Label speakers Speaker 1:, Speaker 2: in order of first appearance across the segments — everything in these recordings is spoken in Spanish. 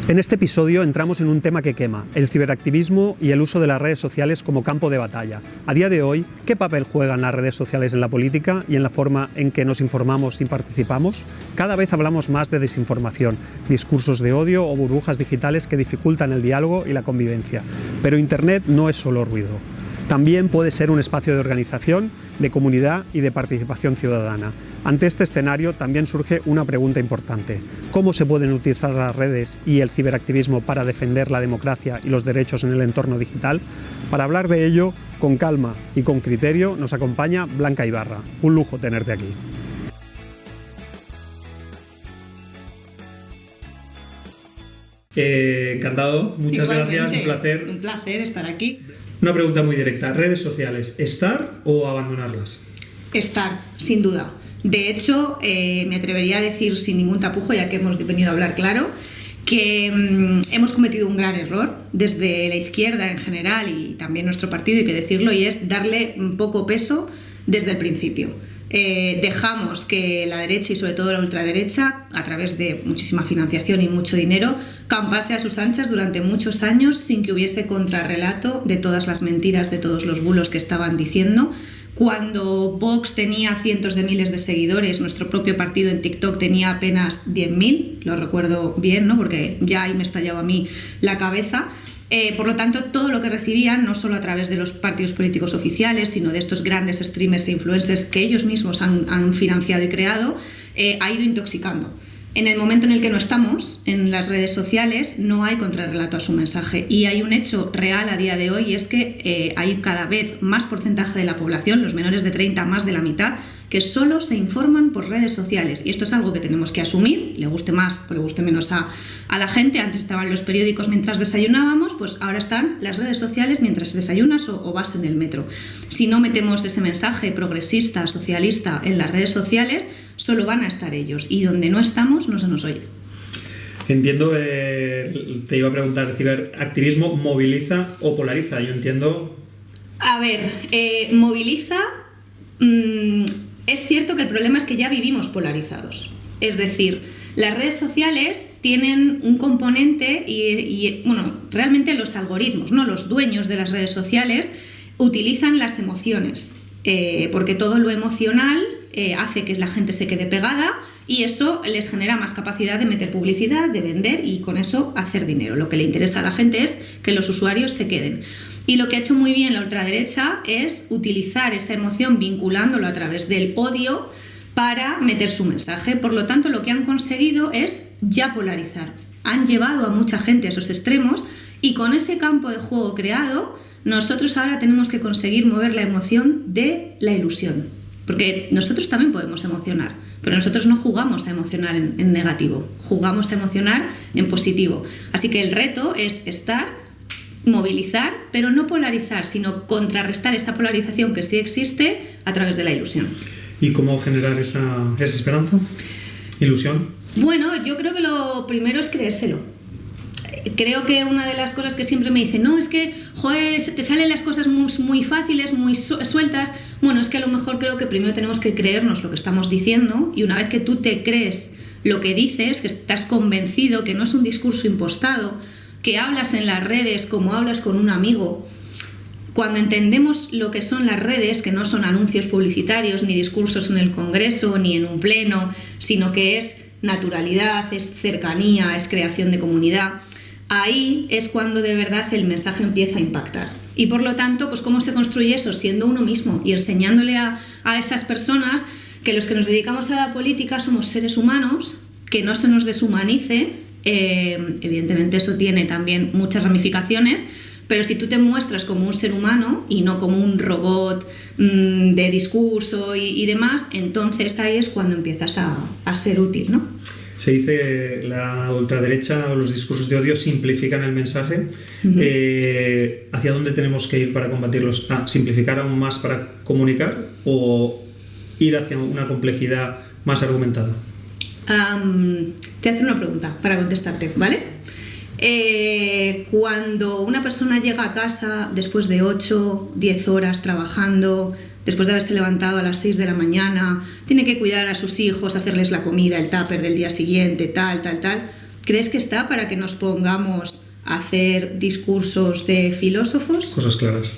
Speaker 1: En este episodio entramos en un tema que quema, el ciberactivismo y el uso de las redes sociales como campo de batalla. A día de hoy, ¿qué papel juegan las redes sociales en la política y en la forma en que nos informamos y participamos? Cada vez hablamos más de desinformación, discursos de odio o burbujas digitales que dificultan el diálogo y la convivencia. Pero Internet no es solo ruido. También puede ser un espacio de organización, de comunidad y de participación ciudadana. Ante este escenario también surge una pregunta importante. ¿Cómo se pueden utilizar las redes y el ciberactivismo para defender la democracia y los derechos en el entorno digital? Para hablar de ello, con calma y con criterio, nos acompaña Blanca Ibarra. Un lujo tenerte aquí. Encantado, muchas gracias, un placer.
Speaker 2: Un placer estar aquí.
Speaker 1: Una pregunta muy directa, ¿redes sociales, estar o abandonarlas?
Speaker 2: Estar, sin duda. De hecho, me atrevería a decir sin ningún tapujo, ya que hemos venido a hablar claro, que hemos cometido un gran error desde la izquierda en general y también nuestro partido, hay que decirlo, y es darle poco peso desde el principio. Dejamos que la derecha y sobre todo la ultraderecha, a través de muchísima financiación y mucho dinero, campase a sus anchas durante muchos años sin que hubiese contrarrelato de todas las mentiras, de todos los bulos que estaban diciendo. Cuando Vox tenía cientos de miles de seguidores, nuestro propio partido en TikTok tenía apenas 10.000, lo recuerdo bien, ¿no? Porque ya ahí me estallaba a mí la cabeza. Por lo tanto, todo lo que recibían, no solo a través de los partidos políticos oficiales, sino de estos grandes streamers e influencers que ellos mismos han financiado y creado, ha ido intoxicando. En el momento en el que no estamos en las redes sociales, no hay contrarrelato a su mensaje. Y hay un hecho real a día de hoy, y es que hay cada vez más porcentaje de la población, los menores de 30, más de la mitad, que solo se informan por redes sociales. Y esto es algo que tenemos que asumir, le guste más o le guste menos a la gente. Antes estaban los periódicos mientras desayunábamos, pues ahora están las redes sociales mientras desayunas o vas en el metro. Si no metemos ese mensaje progresista, socialista en las redes sociales, solo van a estar ellos. Y donde no estamos, no se nos oye.
Speaker 1: Entiendo, te iba a preguntar, ¿el ciberactivismo moviliza o polariza? Yo entiendo...
Speaker 2: A ver, moviliza... Es cierto que el problema es que ya vivimos polarizados. Es decir, las redes sociales tienen un componente y bueno, realmente los algoritmos, ¿no? Los dueños de las redes sociales utilizan las emociones, porque todo lo emocional hace que la gente se quede pegada y eso les genera más capacidad de meter publicidad, de vender y con eso hacer dinero. Lo que le interesa a la gente es que los usuarios se queden. Y lo que ha hecho muy bien la ultraderecha es utilizar esa emoción vinculándolo a través del odio para meter su mensaje. Por lo tanto, lo que han conseguido es ya polarizar. Han llevado a mucha gente a esos extremos y con ese campo de juego creado, nosotros ahora tenemos que conseguir mover la emoción de la ilusión. Porque nosotros también podemos emocionar, pero nosotros no jugamos a emocionar en negativo, jugamos a emocionar en positivo. Así que el reto es estar... movilizar, pero no polarizar, sino contrarrestar esa polarización que sí existe a través de la ilusión.
Speaker 1: ¿Y cómo generar esa esperanza? ¿Ilusión?
Speaker 2: Bueno, yo creo que lo primero es creérselo. Creo que una de las cosas que siempre me dicen, no, es que, joder, te salen las cosas muy fáciles, muy sueltas. Bueno, es que a lo mejor creo que primero tenemos que creernos lo que estamos diciendo y una vez que tú te crees lo que dices, que estás convencido, que no es un discurso impostado, que hablas en las redes como hablas con un amigo, cuando entendemos lo que son las redes, que no son anuncios publicitarios, ni discursos en el Congreso, ni en un pleno, sino que es naturalidad, es cercanía, es creación de comunidad, ahí es cuando de verdad el mensaje empieza a impactar. Y por lo tanto, pues ¿cómo se construye eso? Siendo uno mismo y enseñándole a esas personas que los que nos dedicamos a la política somos seres humanos, que no se nos deshumanice. Evidentemente eso tiene también muchas ramificaciones, pero si tú te muestras como un ser humano y no como un robot de discurso y demás, entonces ahí es cuando empiezas a ser útil, ¿no?
Speaker 1: Se dice la ultraderecha o los discursos de odio simplifican el mensaje. Uh-huh. ¿Hacia dónde tenemos que ir para combatirlos? ¿Simplificar aún más para comunicar o ir hacia una complejidad más argumentada?
Speaker 2: Te hace una pregunta para contestarte, ¿vale? Cuando una persona llega a casa después de 8-10 horas trabajando, después de haberse levantado a las 6 de la mañana, tiene que cuidar a sus hijos, hacerles la comida, el tupper del día siguiente, tal, ¿Crees que está para que nos pongamos a hacer discursos de filósofos?
Speaker 1: Cosas claras.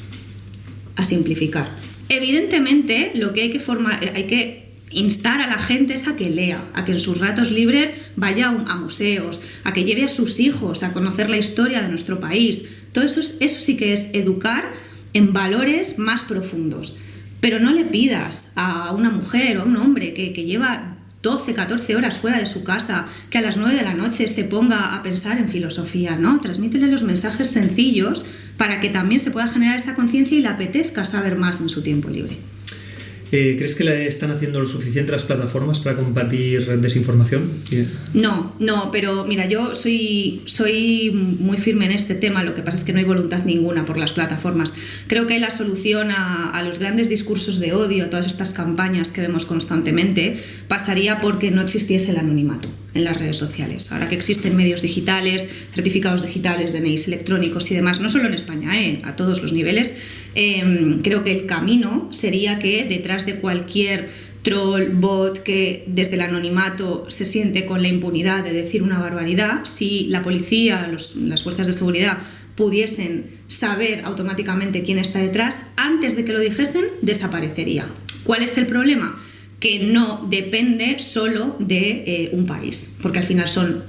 Speaker 2: A simplificar. Evidentemente, lo que hay que instar a la gente es a que lea, a que en sus ratos libres vaya a museos, a que lleve a sus hijos a conocer la historia de nuestro país. Todo eso sí que es educar en valores más profundos. Pero no le pidas a una mujer o a un hombre que lleva 12, 14 horas fuera de su casa, que a las 9 de la noche se ponga a pensar en filosofía, ¿no? Transmítele los mensajes sencillos para que también se pueda generar esta conciencia y le apetezca saber más en su tiempo libre.
Speaker 1: ¿Crees que le están haciendo lo suficiente las plataformas para combatir desinformación?
Speaker 2: No, pero mira, yo soy muy firme en este tema, lo que pasa es que no hay voluntad ninguna por las plataformas. Creo que la solución a los grandes discursos de odio, a todas estas campañas que vemos constantemente, pasaría porque no existiese el anonimato en las redes sociales. Ahora que existen medios digitales, certificados digitales, DNIs electrónicos y demás, no solo en España, a todos los niveles, creo que el camino sería que detrás de cualquier troll, bot que desde el anonimato se siente con la impunidad de decir una barbaridad, si la policía, las fuerzas de seguridad pudiesen saber automáticamente quién está detrás, antes de que lo dijesen, desaparecería. ¿Cuál es el problema? Que no depende solo de un país, porque al final son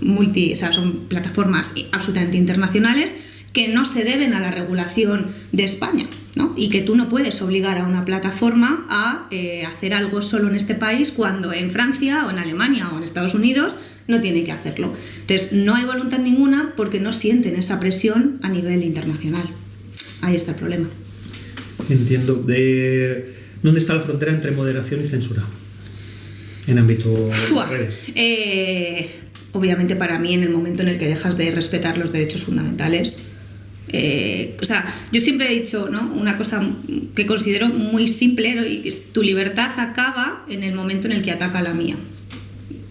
Speaker 2: plataformas absolutamente internacionales que no se deben a la regulación de España, ¿no? Y que tú no puedes obligar a una plataforma a hacer algo solo en este país cuando en Francia o en Alemania o en Estados Unidos no tiene que hacerlo. Entonces no hay voluntad ninguna porque no sienten esa presión a nivel internacional. Ahí está el problema.
Speaker 1: Entiendo. ¿Dónde está la frontera entre moderación y censura? En ámbito de redes.
Speaker 2: Obviamente para mí en el momento en el que dejas de respetar los derechos fundamentales. Yo siempre he dicho, ¿no?, una cosa que considero muy simple, ¿no?, y es: tu libertad acaba en el momento en el que ataca la mía.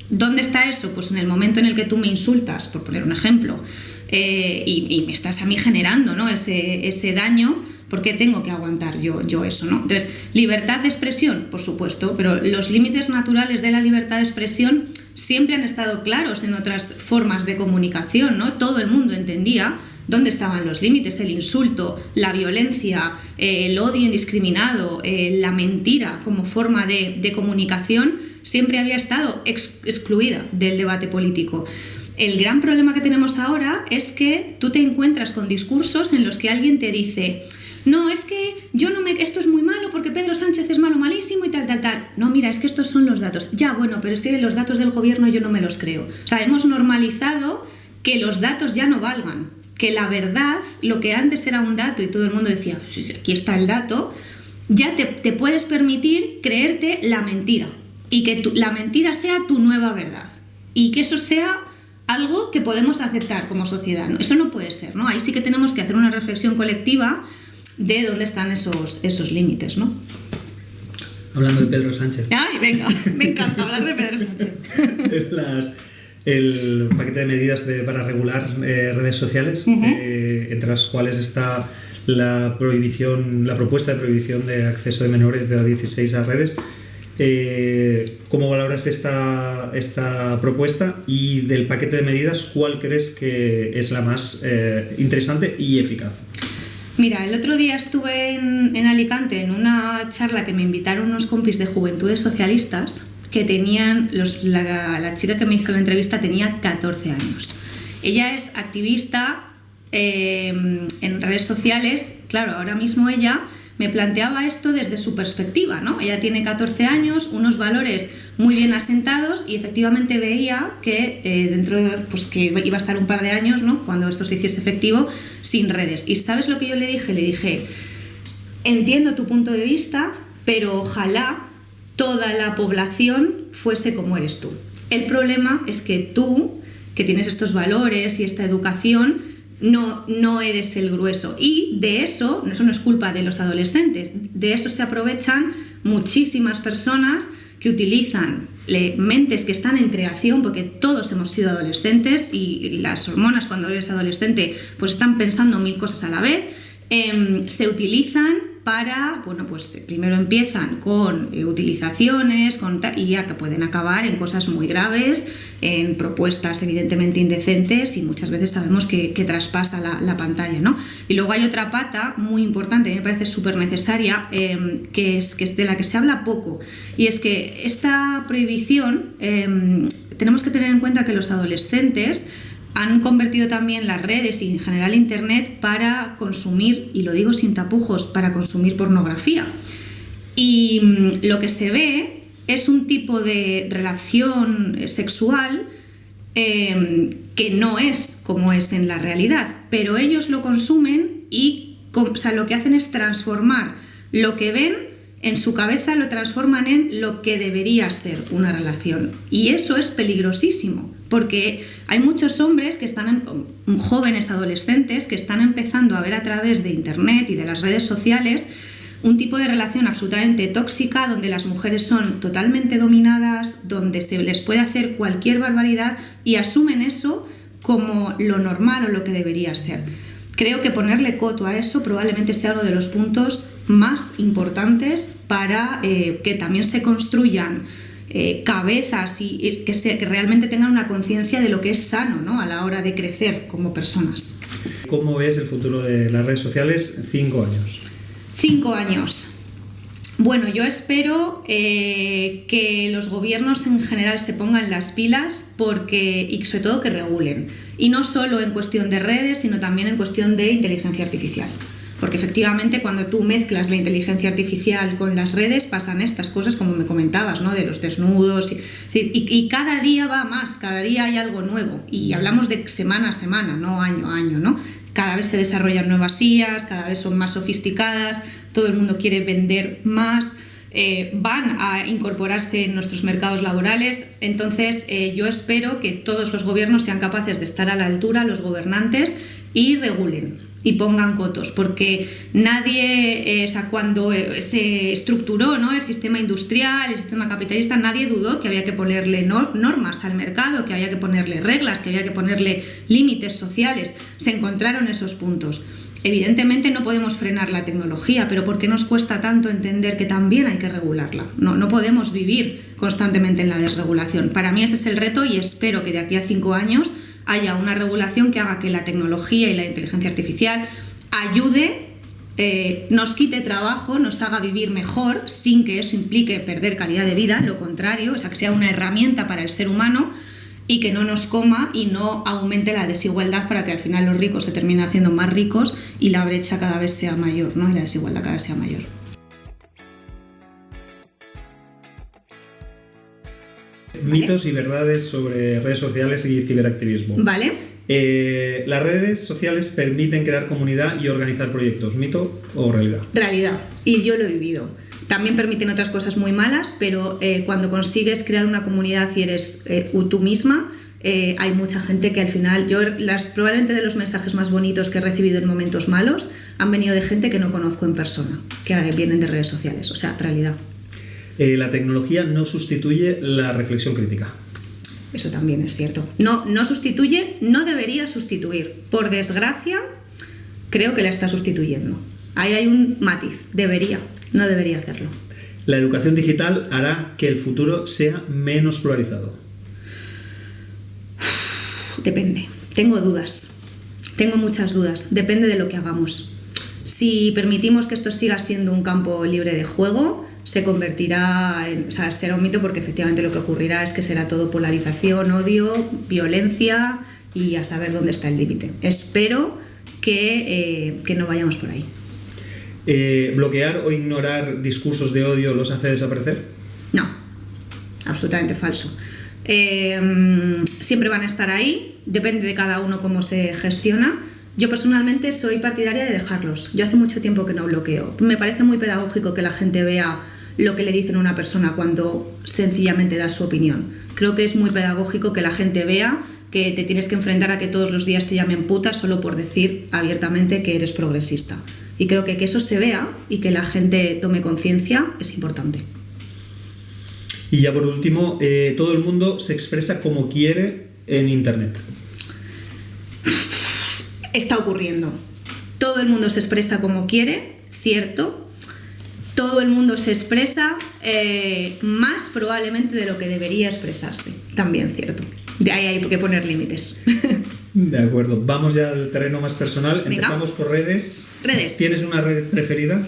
Speaker 2: ¿Dónde está eso? Pues en el momento en el que tú me insultas, por poner un ejemplo, y me estás a mí generando, ¿no?, ese daño. ¿Por qué tengo que aguantar yo eso, ¿no? Entonces, libertad de expresión, por supuesto, pero los límites naturales de la libertad de expresión siempre han estado claros en otras formas de comunicación, ¿no? Todo el mundo entendía dónde estaban los límites: el insulto, la violencia, el odio indiscriminado, la mentira como forma de comunicación siempre había estado excluida del debate político. El gran problema que tenemos ahora es que tú te encuentras con discursos en los que alguien te dice: no, es que esto es muy malo porque Pedro Sánchez es malo, malísimo y tal. No, mira, es que estos son los datos. Ya, bueno, pero es que los datos del gobierno yo no me los creo. O sea, hemos normalizado que los datos ya no valgan, que la verdad, lo que antes era un dato y todo el mundo decía, sí, aquí está el dato, ya te puedes permitir creerte la mentira y que la mentira sea tu nueva verdad y que eso sea algo que podemos aceptar como sociedad, ¿no? Eso no puede ser, ¿no? Ahí sí que tenemos que hacer una reflexión colectiva de dónde están esos límites, ¿no?
Speaker 1: Hablando de Pedro Sánchez.
Speaker 2: Ay, venga, me encanta hablar de Pedro Sánchez.
Speaker 1: El paquete de medidas para regular redes sociales, entre las cuales está la propuesta de prohibición de acceso de menores de 16 a redes. ¿Cómo valoras esta propuesta? Y del paquete de medidas, ¿cuál crees que es la más interesante y eficaz?
Speaker 2: Mira, el otro día estuve en Alicante en una charla que me invitaron unos compis de Juventudes Socialistas que tenían, la chica que me hizo la entrevista tenía 14 años. Ella es activista en redes sociales. Claro, ahora mismo ella me planteaba esto desde su perspectiva, ¿no? Ella tiene 14 años, unos valores muy bien asentados y efectivamente veía que dentro de, pues que iba a estar un par de años, ¿no?, cuando esto se hiciese efectivo, sin redes. ¿Y sabes lo que yo le dije? Le dije: entiendo tu punto de vista, pero ojalá toda la población fuese como eres tú. El problema es que tú, que tienes estos valores y esta educación, no eres el grueso, y de eso no es culpa de los adolescentes, de eso se aprovechan muchísimas personas que utilizan mentes que están en creación, porque todos hemos sido adolescentes y las hormonas cuando eres adolescente pues están pensando mil cosas a la vez, se utilizan para, bueno, pues primero empiezan con utilizaciones y ya que pueden acabar en cosas muy graves, en propuestas evidentemente indecentes y muchas veces sabemos que traspasa la pantalla, ¿no? Y luego hay otra pata muy importante, a mí me parece súper necesaria, que es de la que se habla poco, y es que esta prohibición, tenemos que tener en cuenta que los adolescentes han convertido también las redes y en general Internet para consumir, y lo digo sin tapujos, para consumir pornografía. Y lo que se ve es un tipo de relación sexual que no es como es en la realidad, pero ellos lo consumen y lo que hacen es transformar lo que ven en su cabeza, lo transforman en lo que debería ser una relación. Y eso es peligrosísimo, porque hay muchos hombres que están, jóvenes adolescentes, que están empezando a ver a través de Internet y de las redes sociales un tipo de relación absolutamente tóxica, donde las mujeres son totalmente dominadas, donde se les puede hacer cualquier barbaridad y asumen eso como lo normal o lo que debería ser. Creo que ponerle coto a eso probablemente sea uno de los puntos más importantes para que también se construyan cabezas y que realmente tengan una conciencia de lo que es sano, ¿no?, a la hora de crecer como personas.
Speaker 1: ¿Cómo ves el futuro de las redes sociales en 5 años?
Speaker 2: 5 años. Bueno, yo espero que los gobiernos en general se pongan las pilas y sobre todo que regulen. Y no solo en cuestión de redes, sino también en cuestión de inteligencia artificial. Porque efectivamente cuando tú mezclas la inteligencia artificial con las redes pasan estas cosas como me comentabas, ¿no?, de los desnudos. Y cada día va más, cada día hay algo nuevo. Y hablamos de semana a semana, no año a año, ¿no? Cada vez se desarrollan nuevas IAs, cada vez son más sofisticadas, todo el mundo quiere vender más, van a incorporarse en nuestros mercados laborales. Entonces yo espero que todos los gobiernos sean capaces de estar a la altura, los gobernantes, y regulen y pongan cotos, porque nadie, cuando se estructuró, ¿no?, el sistema industrial, el sistema capitalista, nadie dudó que había que ponerle normas al mercado, que había que ponerle reglas, que había que ponerle límites sociales. Se encontraron esos puntos. Evidentemente no podemos frenar la tecnología, pero ¿por qué nos cuesta tanto entender que también hay que regularla? No podemos vivir constantemente en la desregulación. Para mí ese es el reto y espero que de aquí a 5 años haya una regulación que haga que la tecnología y la inteligencia artificial ayude, nos quite trabajo, nos haga vivir mejor sin que eso implique perder calidad de vida, lo contrario, o sea, que sea una herramienta para el ser humano y que no nos coma y no aumente la desigualdad para que al final los ricos se terminen haciendo más ricos y la brecha cada vez sea mayor, ¿no?, y la desigualdad cada vez sea mayor.
Speaker 1: Mitos y verdades sobre redes sociales y ciberactivismo.
Speaker 2: Vale.
Speaker 1: Las redes sociales permiten crear comunidad y organizar proyectos. ¿Mito o realidad?
Speaker 2: Realidad. Y yo lo he vivido. También permiten otras cosas muy malas, pero cuando consigues crear una comunidad y eres tú misma, hay mucha gente que al final... probablemente de los mensajes más bonitos que he recibido en momentos malos han venido de gente que no conozco en persona, que vienen de redes sociales. O sea, realidad.
Speaker 1: La tecnología no sustituye la reflexión crítica.
Speaker 2: Eso también es cierto. No sustituye, no debería sustituir. Por desgracia, creo que la está sustituyendo. Ahí hay un matiz. No debería hacerlo.
Speaker 1: La educación digital hará que el futuro sea menos polarizado.
Speaker 2: Depende. Tengo dudas. Tengo muchas dudas. Depende de lo que hagamos. Si permitimos que esto siga siendo un campo libre de juego, se convertirá en... O sea, será un mito porque efectivamente lo que ocurrirá es que será todo polarización, odio, violencia y a saber dónde está el límite. Espero que no vayamos por ahí.
Speaker 1: ¿Bloquear o ignorar discursos de odio los hace desaparecer?
Speaker 2: No, absolutamente falso. Siempre van a estar ahí, depende de cada uno cómo se gestiona. Yo personalmente soy partidaria de dejarlos. Yo hace mucho tiempo que no bloqueo. Me parece muy pedagógico que la gente vea lo que le dicen a una persona cuando sencillamente da su opinión. Creo que es muy pedagógico que la gente vea que te tienes que enfrentar a que todos los días te llamen puta solo por decir abiertamente que eres progresista. Y creo que eso se vea y que la gente tome conciencia es importante.
Speaker 1: Y ya por último, todo el mundo se expresa como quiere en Internet.
Speaker 2: Está ocurriendo. Todo el mundo se expresa como quiere, cierto, todo el mundo se expresa más probablemente de lo que debería expresarse. También cierto. De ahí hay que poner límites.
Speaker 3: De acuerdo. Vamos ya al terreno más personal.
Speaker 2: Venga.
Speaker 3: Empezamos por redes.
Speaker 2: Redes.
Speaker 3: ¿Tienes una red preferida?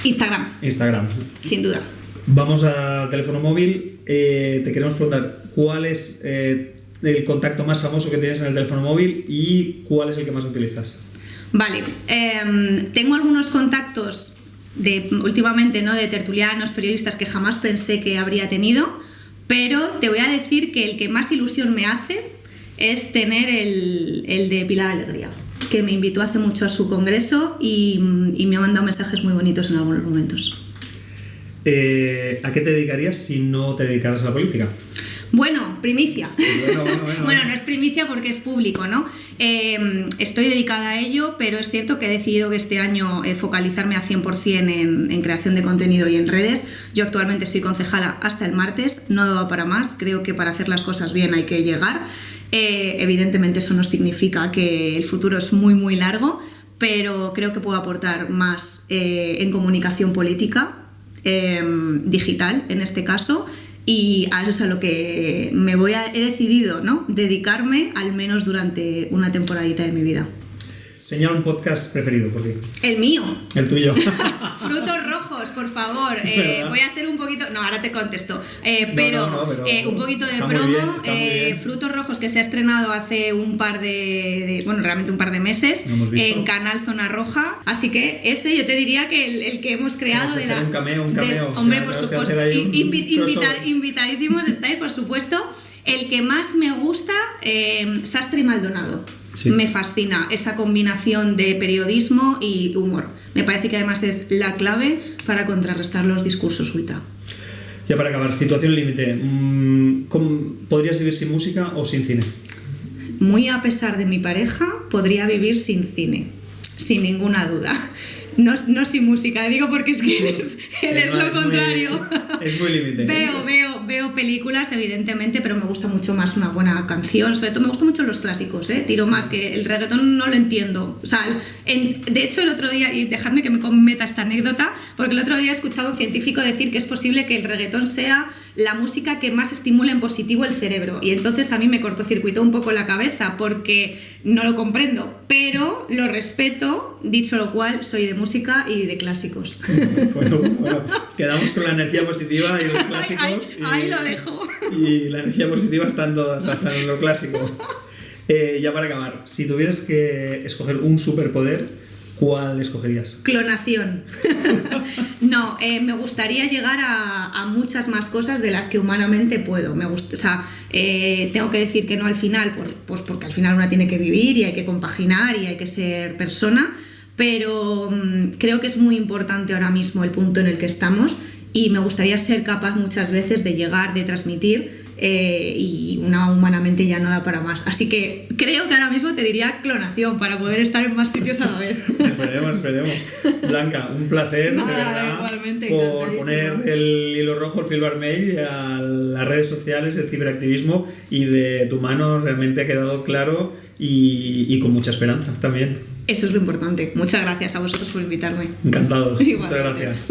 Speaker 2: Instagram, sin duda.
Speaker 3: Vamos al teléfono móvil. Te queremos preguntar cuál es el contacto más famoso que tienes en el teléfono móvil y cuál es el que más utilizas.
Speaker 2: Vale, tengo algunos contactos últimamente, ¿no?, de tertulianos, periodistas que jamás pensé que habría tenido, pero te voy a decir que el que más ilusión me hace es tener el de Pilar Alegría, que me invitó hace mucho a su congreso y me ha mandado mensajes muy bonitos en algunos momentos.
Speaker 3: ¿A qué te dedicarías si no te dedicaras a la política?
Speaker 2: Bueno, primicia.
Speaker 3: Bueno.
Speaker 2: Bueno, no es primicia porque es público, ¿no? Estoy dedicada a ello, pero es cierto que he decidido que este año focalizarme a 100% en creación de contenido y en redes. Yo actualmente soy concejala hasta el martes, no va para más. Creo que para hacer las cosas bien hay que llegar. Evidentemente eso no significa que el futuro es muy, muy largo, pero creo que puedo aportar más en comunicación política, digital en este caso. Y a eso es a lo que he decidido, ¿no?, dedicarme al menos durante una temporadita de mi vida.
Speaker 3: Señala un podcast preferido por ti.
Speaker 2: El mío.
Speaker 3: El tuyo.
Speaker 2: Frutos rojos, por favor. Voy a hacer un poquito... No, ahora te contesto. Pero un poquito de promo.
Speaker 3: Bien.
Speaker 2: Frutos rojos, que se ha estrenado hace un par de realmente un par de meses en Canal Zona Roja. Así que ese yo te diría que el que hemos creado...
Speaker 3: Un cameo.
Speaker 2: Hombre, por supuesto. Invitadísimos estáis, por supuesto. El que más me gusta, Sastre y Maldonado. Sí. Me fascina esa combinación de periodismo y humor. Me parece que además es la clave para contrarrestar los discursos ultra.
Speaker 3: Ya para acabar, situación límite. ¿Podrías vivir sin música o sin cine?
Speaker 2: Muy a pesar de mi pareja, podría vivir sin cine, sin ninguna duda. No sin música, digo porque es que eres lo contrario.
Speaker 3: Es muy límite.
Speaker 2: Veo películas, evidentemente, pero me gusta mucho más una buena canción. Sobre todo me gustan mucho los clásicos, tiro más, que el reggaetón no lo entiendo. O sea, de hecho el otro día, y dejadme que me meta esta anécdota, porque el otro día he escuchado a un científico decir que es posible que el reggaetón sea la música que más estimula en positivo el cerebro, y entonces a mí me cortocircuitó un poco la cabeza porque no lo comprendo, pero lo respeto, dicho lo cual soy de música y de clásicos.
Speaker 3: Bueno, quedamos con la energía positiva y los clásicos.
Speaker 2: Ahí lo dejo.
Speaker 3: Y la energía positiva está en todas, hasta en lo clásico. Ya para acabar, si tuvieras que escoger un superpoder, ¿cuál escogerías?
Speaker 2: Clonación. No, me gustaría llegar a muchas más cosas de las que humanamente puedo. Tengo que decir que no al final, pues porque al final una tiene que vivir y hay que compaginar y hay que ser persona, pero creo que es muy importante ahora mismo el punto en el que estamos y me gustaría ser capaz muchas veces de llegar, de transmitir, y una humanamente ya no da para más. Así que creo que ahora mismo te diría clonación para poder estar en más sitios a la vez.
Speaker 3: Esperemos. Blanca, un placer, de verdad,
Speaker 2: igualmente,
Speaker 3: por poner el hilo rojo, el fil vermell a las redes sociales, el ciberactivismo, y de tu mano realmente ha quedado claro y con mucha esperanza también.
Speaker 2: Eso es lo importante. Muchas gracias a vosotros por invitarme.
Speaker 3: Encantado. Muchas gracias.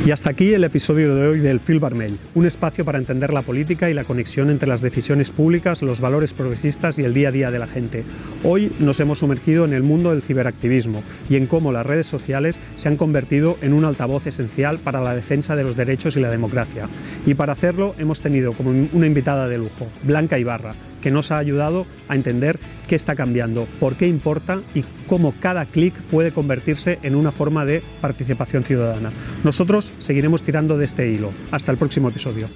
Speaker 1: Y hasta aquí el episodio de hoy del Fil Vermell, un espacio para entender la política y la conexión entre las decisiones públicas, los valores progresistas y el día a día de la gente. Hoy nos hemos sumergido en el mundo del ciberactivismo y en cómo las redes sociales se han convertido en un altavoz esencial para la defensa de los derechos y la democracia. Y para hacerlo hemos tenido como una invitada de lujo, Blanca Ibarra, que nos ha ayudado a entender qué está cambiando, por qué importa y cómo cada clic puede convertirse en una forma de participación ciudadana. Nosotros seguiremos tirando de este hilo. Hasta el próximo episodio.